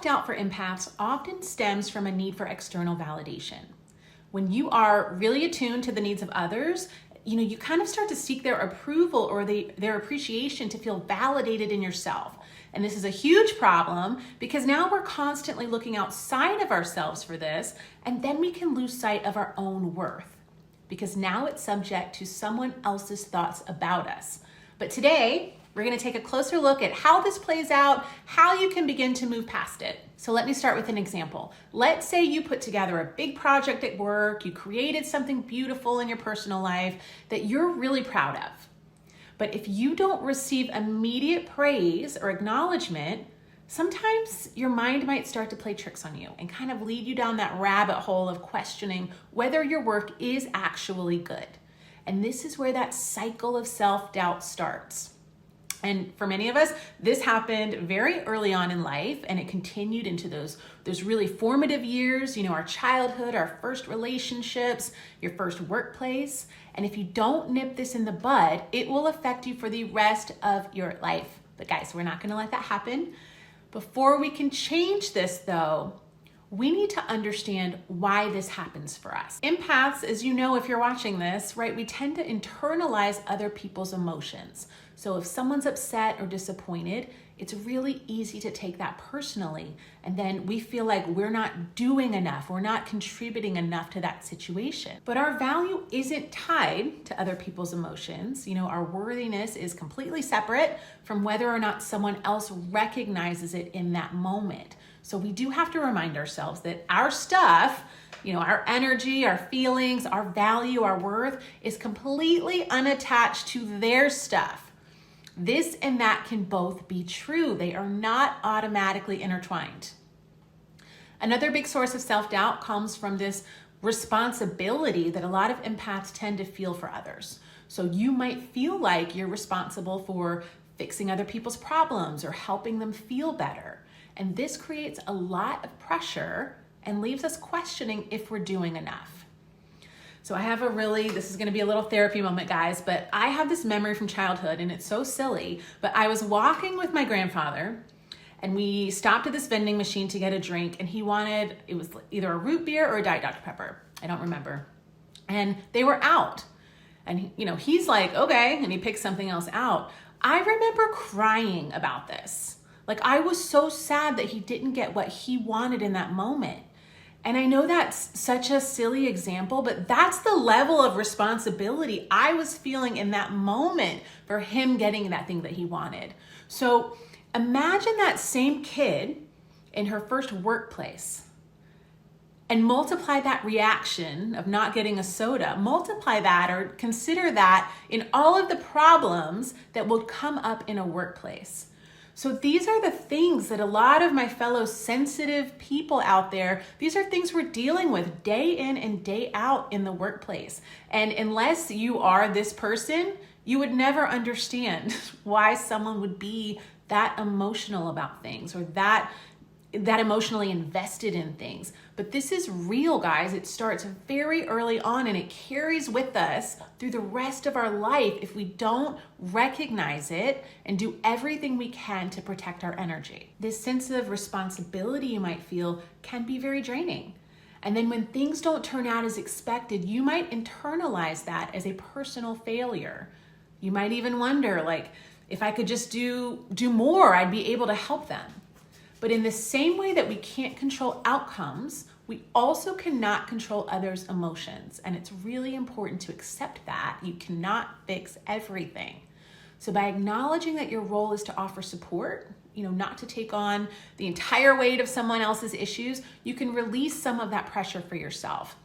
Self-doubt for empaths often stems from a need for external validation. When you are really attuned to the needs of others, you kind of start to seek their approval or their appreciation to feel validated in yourself. And this is a huge problem because now we're constantly looking outside of ourselves for this, and then we can lose sight of our own worth because now it's subject to someone else's thoughts about us. But today, we're going to take a closer look at how this plays out, how you can begin to move past it. So let me start with an example. Let's say you put together a big project at work, you created something beautiful in your personal life that you're really proud of. But if you don't receive immediate praise or acknowledgement, sometimes your mind might start to play tricks on you and kind of lead you down that rabbit hole of questioning whether your work is actually good. And this is where that cycle of self-doubt starts. And for many of us, this happened very early on in life, and it continued into those really formative years, our childhood, our first relationships, your first workplace. And if you don't nip this in the bud, it will affect you for the rest of your life. But guys, we're not gonna let that happen. Before we can change this though, we need to understand why this happens for us. Empaths, as you know if you're watching this, right, we tend to internalize other people's emotions. So if someone's upset or disappointed, it's really easy to take that personally. And then we feel like we're not doing enough, we're not contributing enough to that situation. But our value isn't tied to other people's emotions. Our worthiness is completely separate from whether or not someone else recognizes it in that moment. So we do have to remind ourselves that our stuff, our energy, our feelings, our value, our worth is completely unattached to their stuff. This and that can both be true. They are not automatically intertwined. Another big source of self-doubt comes from this responsibility that a lot of empaths tend to feel for others. So you might feel like you're responsible for fixing other people's problems or helping them feel better. And this creates a lot of pressure and leaves us questioning if we're doing enough. So this is gonna be a little therapy moment, guys, but I have this memory from childhood and it's so silly, but I was walking with my grandfather and we stopped at this vending machine to get a drink and it was either a root beer or a Diet Dr. Pepper. I don't remember. And they were out. And he's like, okay, and he picks something else out. I remember crying about this. Like I was so sad that he didn't get what he wanted in that moment. And I know that's such a silly example, but that's the level of responsibility I was feeling in that moment for him getting that thing that he wanted. So imagine that same kid in her first workplace and multiply that reaction of not getting a soda, multiply that or consider that in all of the problems that will come up in a workplace. So these are the things that a lot of my fellow sensitive people out there, these are things we're dealing with day in and day out in the workplace. And unless you are this person, you would never understand why someone would be that emotional about things or that emotionally invested in things. But this is real, guys. It starts very early on and it carries with us through the rest of our life if we don't recognize it and do everything we can to protect our energy. This sense of responsibility you might feel can be very draining. And then when things don't turn out as expected, you might internalize that as a personal failure. You might even wonder, if I could just do more, I'd be able to help them. But in the same way that we can't control outcomes, we also cannot control others' emotions. And it's really important to accept that. You cannot fix everything. So by acknowledging that your role is to offer support, not to take on the entire weight of someone else's issues, you can release some of that pressure for yourself.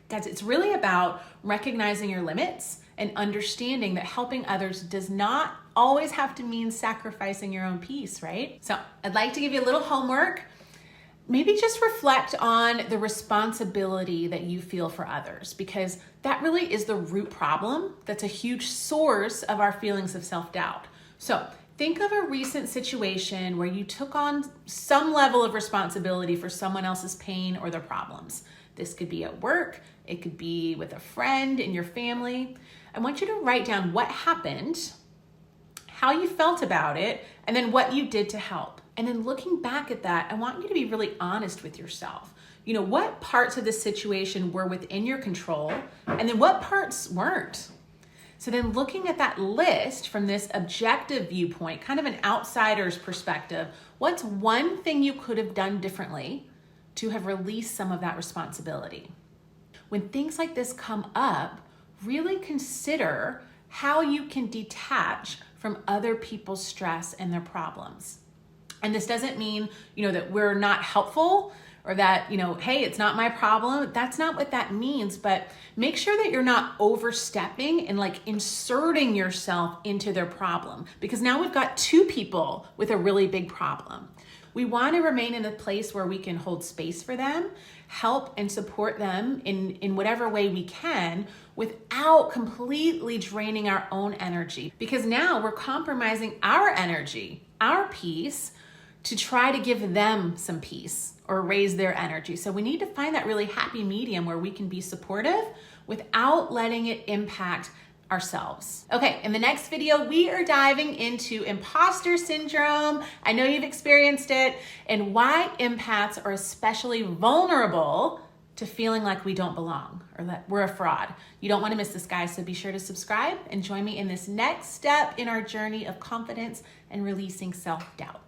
Guys, it's really about recognizing your limits and understanding that helping others does not always have to mean sacrificing your own peace, right? So I'd like to give you a little homework. Maybe just reflect on the responsibility that you feel for others, because that really is the root problem. That's a huge source of our feelings of self-doubt. So think of a recent situation where you took on some level of responsibility for someone else's pain or their problems. This could be at work, it could be with a friend in your family. I want you to write down what happened, how you felt about it, and then what you did to help. And then looking back at that, I want you to be really honest with yourself. You know, what parts of the situation were within your control, and then what parts weren't? So then looking at that list from this objective viewpoint, kind of an outsider's perspective, what's one thing you could have done differently to have released some of that responsibility? When things like this come up, really consider how you can detach from other people's stress and their problems. And this doesn't mean, that we're not helpful or that, hey, it's not my problem. That's not what that means. But make sure that you're not overstepping and like inserting yourself into their problem, because now we've got two people with a really big problem. We want to remain in a place where we can hold space for them, help and support them in whatever way we can without completely draining our own energy. Because now we're compromising our energy, our peace, to try to give them some peace or raise their energy. So we need to find that really happy medium where we can be supportive without letting it impact ourselves. Okay, in the next video, we are diving into imposter syndrome. I know you've experienced it, and why empaths are especially vulnerable to feeling like we don't belong or that we're a fraud. You don't want to miss this, guys, so be sure to subscribe and join me in this next step in our journey of confidence and releasing self-doubt.